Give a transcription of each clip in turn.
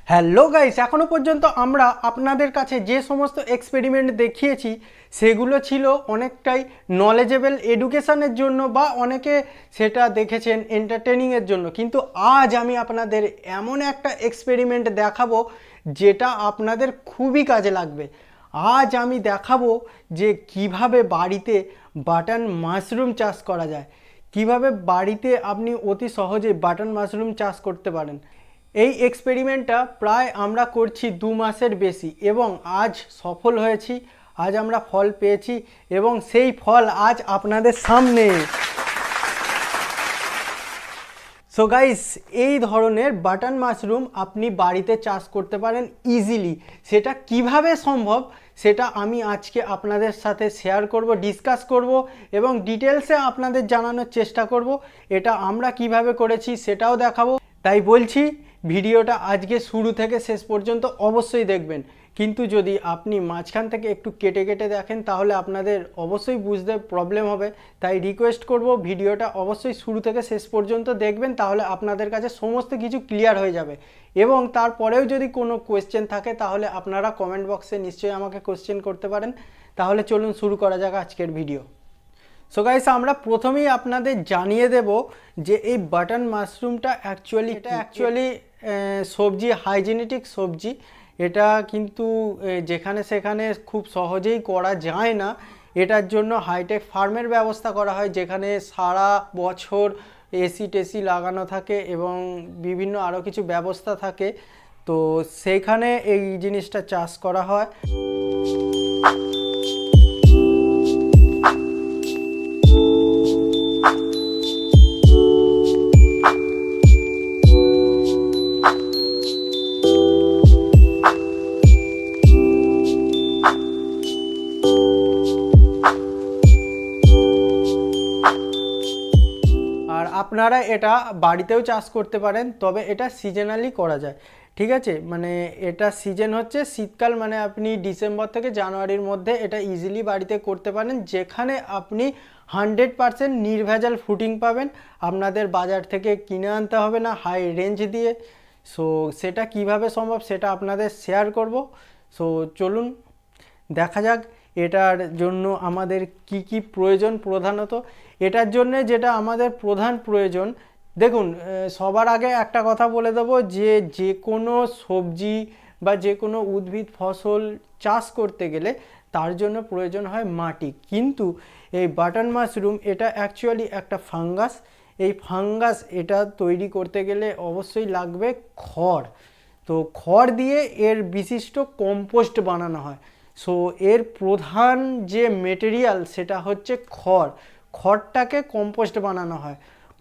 Hello guys, এখনো পর্যন্ত আমরা আপনাদের কাছে যে সমস্ত এক্সপেরিমেন্ট দেখিয়েছি সেগুলো ছিল অনেকটাই নলেজেবল এডুকেশনের জন্য বা অনেকে সেটা দেখেছেন এন্টারটেনিংয়ের জন্য। কিন্তু আজ আমি আপনাদের এমন একটা এক্সপেরিমেন্ট দেখাবো যেটা আপনাদের খুবই কাজে লাগবে। আজ আমি দেখাবো যে কিভাবে বাড়িতে বাটন মাশরুম চাষ করা যায়, কিভাবে বাড়িতে আপনি অতি সহজে বাটন মাশরুম চাষ করতে পারেন। এই এক্সপেরিমেন্টটা প্রায় আমরা করছি 2 মাসের বেশি এবং আজ সফল হয়েছি। আজ আমরা ফল পেয়েছি এবং সেই ফল আজ আপনাদের সামনে। সো গাইস, এই ধরনের বাটন মাশরুম আপনি বাড়িতে চাষ করতে পারেন ইজিলি। সেটা কিভাবে সম্ভব সেটা আমি আজকে আপনাদের সাথে শেয়ার করব, ডিসকাস করব এবং ডিটেলসে আপনাদের জানানোর চেষ্টা করব। এটা আমরা কিভাবে করেছি সেটাও দেখাবো। তাই বলছি ভিডিওটা আজকে শুরু থেকে শেষ পর্যন্ত অবশ্যই দেখবেন। কিন্তু যদি আপনি মাঝখান থেকে একটু কেটে কেটে দেখেন তাহলে আপনাদের অবশ্যই বুঝতে প্রবলেম হবে। তাই রিকোয়েস্ট করব ভিডিওটা অবশ্যই শুরু থেকে শেষ পর্যন্ত দেখবেন, তাহলে আপনাদের কাছে সমস্ত কিছু ক্লিয়ার হয়ে যাবে। এবং তারপরেও যদি কোনো কোয়েশ্চেন থাকে তাহলে আপনারা কমেন্ট বক্সে নিশ্চয়ই আমাকে কোয়েশ্চেন করতে পারেন। তাহলে চলুন শুরু করা যাক আজকের ভিডিও। সো গাইস, আমরা প্রথমেই আপনাদের জানিয়ে দেব যে এই বাটন মাশরুমটা অ্যাকচুয়ালি সবজি, হাইজেনেটিক সবজি। এটা কিন্তু যেখানে সেখানে খুব সহজেই করা যায় না। এটার জন্য হাইটেক ফার্মের ব্যবস্থা করা হয়, যেখানে সারা বছর এসি টেসি লাগানো থাকে এবং বিভিন্ন আরও কিছু ব্যবস্থা থাকে। তো সেইখানে এই জিনিসটা চাষ করা হয়। আর আপনারা এটা বাড়িতেও চাষ করতে পারেন, তবে এটা সিজনালি করা যায়। ঠিক আছে, মানে এটা সিজন হচ্ছে শীতকাল, মানে আপনি ডিসেম্বর থেকে জানুয়ারির মধ্যে এটা ইজিলি বাড়িতে করতে পারেন, যেখানে আপনি 100% নির্ভেজাল ফুটিং পাবেন। আপনাদের বাজার থেকে কিনে আনতে হবে না হাই রেঞ্জ দিয়ে। সো সেটা কিভাবে সম্ভব সেটা আপনাদের শেয়ার করব। সো চলুন দেখা যাক এটার জন্য আমাদের কি কি প্রয়োজন। প্রধানত এটার জন্য যেটা আমাদের প্রধান প্রয়োজন, দেখুন সবার আগে একটা কথা বলে দেবো যে কোনো সবজি বা যে কোনো উদ্ভিদ ফসল চাষ করতে গেলে তার জন্য প্রয়োজন হয় মাটি। কিন্তু এই বাটন মাশরুম এটা অ্যাকচুয়ালি একটা ফাঙ্গাস। এই ফাঙ্গাস এটা তৈরি করতে গেলে অবশ্যই লাগবে খড়। তো খড় দিয়ে এর বিশিষ্ট কম্পোস্ট বানানো হয়। সো এর প্রধান যে মেটেরিয়াল সেটা হচ্ছে খড়। খড়টাকে কম্পোস্ট বানানো হয়।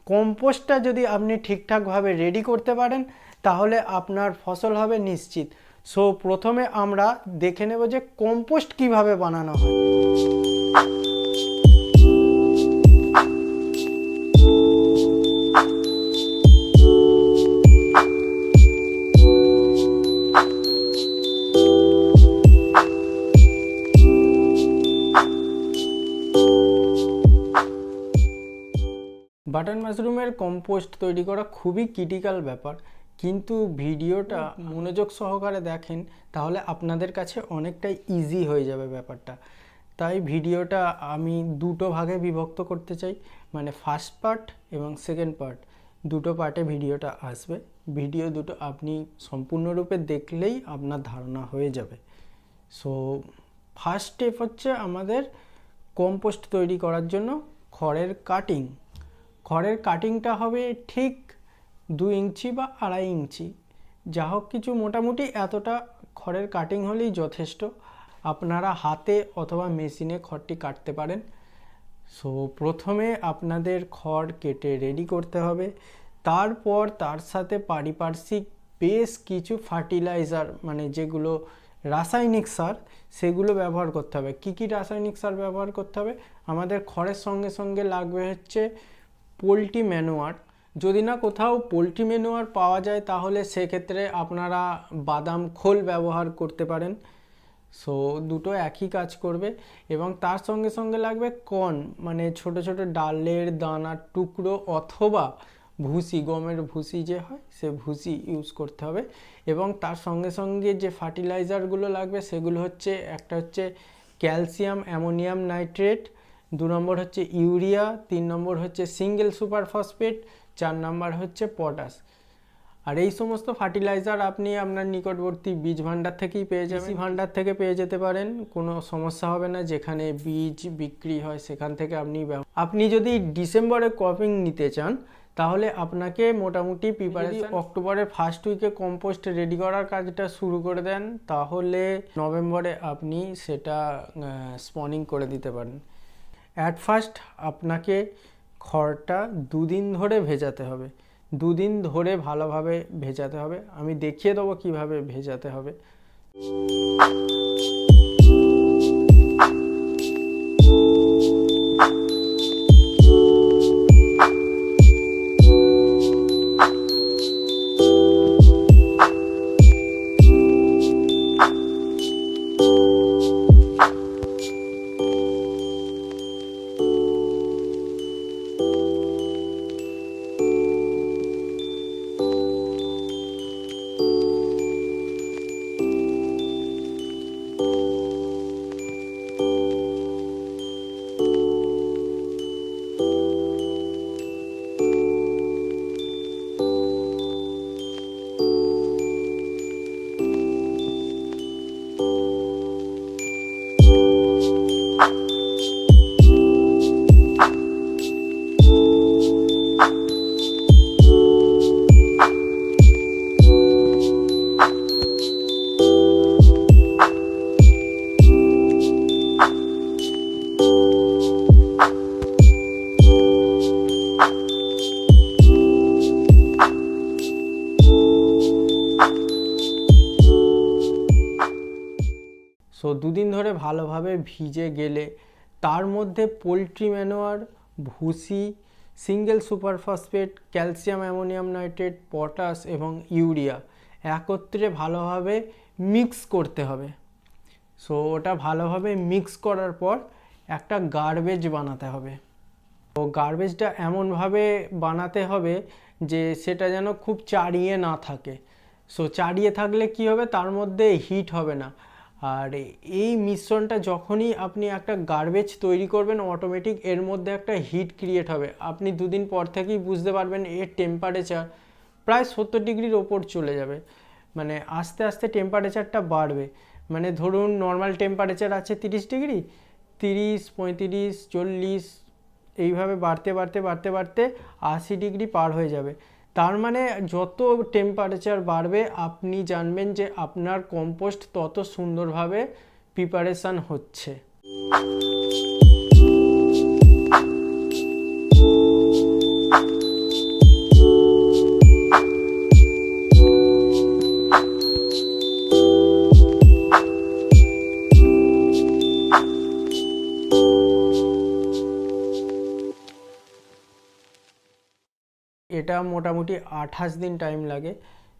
কম্পোস্টটা যদি আপনি ঠিকঠাকভাবে রেডি করতে পারেন তাহলে আপনার ফসল হবে নিশ্চিত। সো প্রথমে আমরা দেখে নেব যে কম্পোস্ট কিভাবে বানানো হয়। বাটন মাশরুমের কম্পোস্ট তৈরি করা খুবই ক্রিটিক্যাল ব্যাপার, কিন্তু ভিডিওটা মনোযোগ সহকারে দেখেন তাহলে আপনাদের কাছে অনেকটাই ইজি হয়ে যাবে ব্যাপারটা। তাই ভিডিওটা আমি দুটো ভাগে বিভক্ত করতে চাই, মানে ফার্স্ট পার্ট এবং সেকেন্ড পার্ট, দুটো পার্টে ভিডিওটা আসবে। ভিডিও দুটো আপনি সম্পূর্ণরূপে দেখলেই আপনার ধারণা হয়ে যাবে। সো ফার্স্ট স্টেপ হচ্ছে আমাদের কম্পোস্ট তৈরি করার জন্য খড়ের কাটিং। খড়ের কাটিংটা হবে ঠিক 2 ইঞ্চি বা 2.5 ইঞ্চি, যা হোক কিছু, মোটামুটি এতটা খড়ের কাটিং হলেই যথেষ্ট। আপনারা হাতে অথবা মেশিনে খড়টি কাটতে পারেন। সো প্রথমে আপনাদের খড় কেটে রেডি করতে হবে। তারপর তার সাথে পারিপার্শ্বিক বেশ কিছু ফার্টিলাইজার, মানে যেগুলো রাসায়নিক সার, সেগুলো ব্যবহার করতে হবে। কি কি রাসায়নিক সার ব্যবহার করতে হবে? আমাদের খড়ের সঙ্গে সঙ্গে লাগবে হচ্ছে পোলট্রি ম্যানুয়ার। যদি না কোথাও পোলট্রি ম্যানুয়ার পাওয়া যায় তাহলে সেক্ষেত্রে আপনারা বাদাম খোল ব্যবহার করতে পারেন। সো দুটো একই কাজ করবে। এবং তার সঙ্গে সঙ্গে লাগবে কর্ন, মানে ছোট ছোট ডালের দানার টুকরো অথবা ভুসি, গমের ভুসি যে হয় সে ভুসি ইউজ করতে হবে। এবং তার সঙ্গে সঙ্গে যে ফার্টিলাইজারগুলো লাগবে সেগুলো হচ্ছে, একটা হচ্ছে ক্যালসিয়াম অ্যামোনিয়াম নাইট্রেট, 2 নম্বর হচ্ছে ইউরিয়া, 3 নম্বর হচ্ছে সিঙ্গেল সুপার ফসফেট, 4 নম্বর হচ্ছে পটাশ। আর এই সমস্ত ফার্টিলাইজার আপনি আপনার নিকটবর্তী বীজ ভাণ্ডার থেকেই পেয়ে যাবেন, ভাণ্ডার থেকে পেয়ে যেতে পারেন, কোনো সমস্যা হবে না। যেখানে বীজ বিক্রি হয় সেখান থেকে আপনি যদি ডিসেম্বরে ক্রপিং নিতে চান তাহলে আপনাকে মোটামুটি প্রিপারেশন অক্টোবরের ফার্স্ট উইকে কম্পোস্ট রেডি করার কাজটা শুরু করে দেন, তাহলে নভেম্বরে আপনি সেটা স্পনিং করে দিতে পারেন। অ্যাট ফার্স্ট আপনাকে খড়টা 2 দিন ধরে ভেজাতে হবে, 2 দিন ধরে ভালোভাবে ভেজাতে হবে। আমি দেখিয়ে দেবো কিভাবে ভেজাতে হবে। সো 2 দিন ধরে ভালোভাবে ভিজে গেলে তার মধ্যে পোলট্রি ম্যানুয়ার, ভুসি, single super phosphate, calcium ammonium nitrate, potash এবং ইউরিয়া একত্রে ভালোভাবে মিক্স করতে হবে। সো ওটা ভালোভাবে মিক্স করার পর একটা গার্বেজ বানাতে হবে। তো গার্বেজটা এমনভাবে বানাতে হবে যে সেটা যেন খুব চাড়িয়ে না থাকে। সো চাড়িয়ে থাকলে কি হবে, তার মধ্যে হিট হবে না। আর এই মিশ্রণটা যখনই আপনি একটা গার্বেজ তৈরি করবেন অটোমেটিক এর মধ্যে একটা হিট ক্রিয়েট হবে। আপনি 2 দিন পর থেকেই বুঝতে পারবেন এর টেম্পারেচার প্রায় 70 ডিগ্রির ওপর চলে যাবে। মানে আস্তে আস্তে টেম্পারেচারটা বাড়বে। মানে ধরুন নর্মাল টেম্পারেচার আছে 30 ডিগ্রি, 30, 35, 40 এইভাবে বাড়তে বাড়তে বাড়তে বাড়তে 80 ডিগ্রি পার হয়ে যাবে। তার মানে যত টেম্পারেচার বাড়বে আপনি জানবেন যে আপনার কম্পোস্ট তত সুন্দরভাবে প্রিপারেশান হচ্ছে। এটা মোটামুটি 28 দিন টাইম লাগে।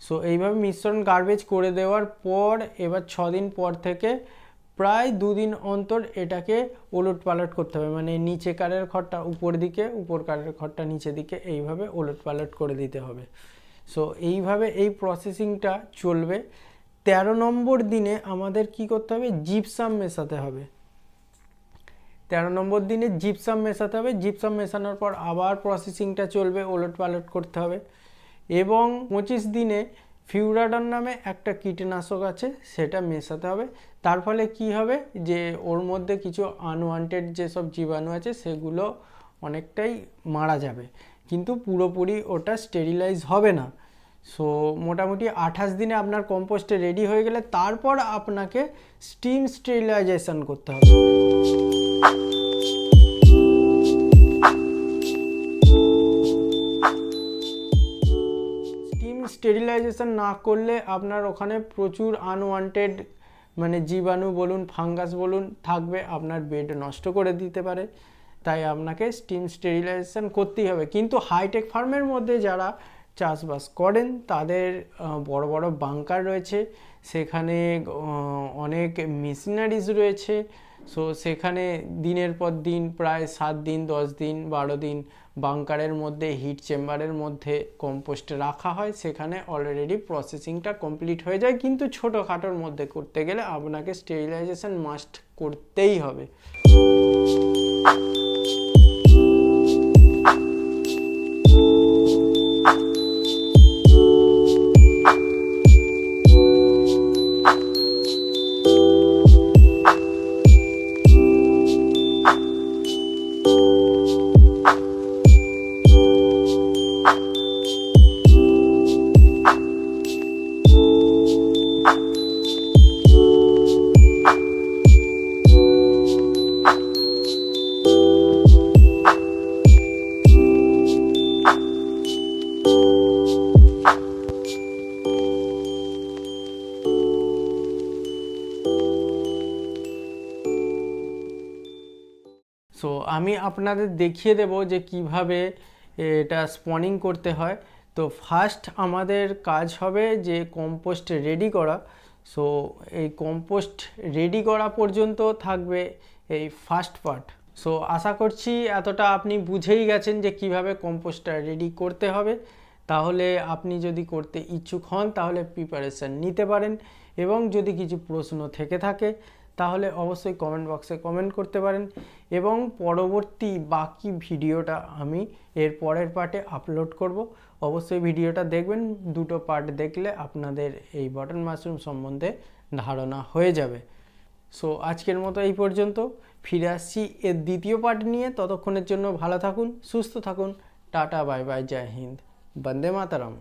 সো এইভাবে মিশ্রণ গার্বেজ করে দেওয়ার পর এবার 6 দিন পর থেকে প্রায় 2 দিন অন্তর এটাকে ওলট পালট করতে হবে। মানে নিচে কারের খড়টা উপর দিকে, উপর কারের খড়টা নিচে দিকে, এইভাবে ওলট পালট করে দিতে হবে। সো এইভাবে এই প্রসেসিংটা চলবে। 13 নম্বর দিনে আমাদের কি করতে হবে, জিপসাম মেশাতে হবে। 13 নম্বর দিনে জিপসাম মেশাতে হবে। জিপসাম মেশানোর পর আবার প্রসেসিংটা চলবে, ওলট পালট করতে হবে। এবং 25 দিনে ফিউরাডন নামে একটা কীটনাশক আছে সেটা মেশাতে হবে। তার ফলে কি হবে যে ওর মধ্যে কিছু আনওয়ান্টেড যেসব জীবাণু আছে সেগুলো অনেকটাই মারা যাবে, কিন্তু পুরোপুরি ওটা স্টেরিলাইজ হবে না। সো মোটামুটি 28 দিনে আপনার কম্পোস্টে রেডি হয়ে গেলে তারপর আপনাকে স্টিম স্টেরিলাইজেশন করতে হবে। স্টিম স্টেরিলাইজেশন না করলে আপনার ওখানে প্রচুর আনওয়ান্টেড মানে জীবাণু বলুন, ফাঙ্গাস বলুন থাকবে, আপনার বেড নষ্ট করে দিতে পারে। তাই আপনাকে স্টিম স্টেরিলাইজেশন করতেই হবে। কিন্তু হাইটেক ফার্মের মধ্যে যারা চাষবাস করেন তাদের বড় বড় বাংকার রয়েছে, সেখানে অনেক মেশিনারিজ রয়েছে। সো সেখানে দিনের পর দিন প্রায় 7 দিন, 10 দিন, 12 দিন বাংকারের মধ্যে হিট চেম্বারের মধ্যে কম্পোস্ট রাখা হয়, সেখানে অলরেডি প্রসেসিংটা কমপ্লিট হয়ে যায়। কিন্তু ছোটোখাটোর মধ্যে করতে গেলে আপনাকে স্টেরিলাইজেশন মাস্ট করতেই হবে। সো আমি আপনাদের দেখিয়ে দেব যে কিভাবে এটা স্পনিং করতে হয়। তো ফার্স্ট আমাদের কাজ হবে যে কম্পোস্ট রেডি করা। সো এই কম্পোস্ট রেডি করা পর্যন্ত থাকবে এই ফার্স্ট পার্ট। সো আশা করছি এতটা আপনি বুঝেই গেছেন যে কিভাবে কম্পোস্টটা রেডি করতে হবে। তাহলে আপনি যদি করতে ইচ্ছুক হন তাহলে প্রিপারেশান নিতে পারেন, এবং যদি কিছু প্রশ্ন থেকে থাকে তাহলে অবশ্যই কমেন্ট বক্সে কমেন্ট করতে পারেন, এবং পরবর্তী বাকি ভিডিওটা আমি এর পরের পার্টে আপলোড করব। অবশ্যই ভিডিওটা দেখবেন, দুটো পার্ট দেখলে আপনাদের এই বাটন মাশরুম সম্বন্ধে ধারণা হয়ে যাবে। সো আজকের মতো এই পর্যন্ত, ফিরে আসছি এর দ্বিতীয় পার্ট নিয়ে। ততক্ষণের জন্য ভালো থাকুন, সুস্থ থাকুন, টাটা, বাই বাই, জয় হিন্দ, বন্দে মাতরম।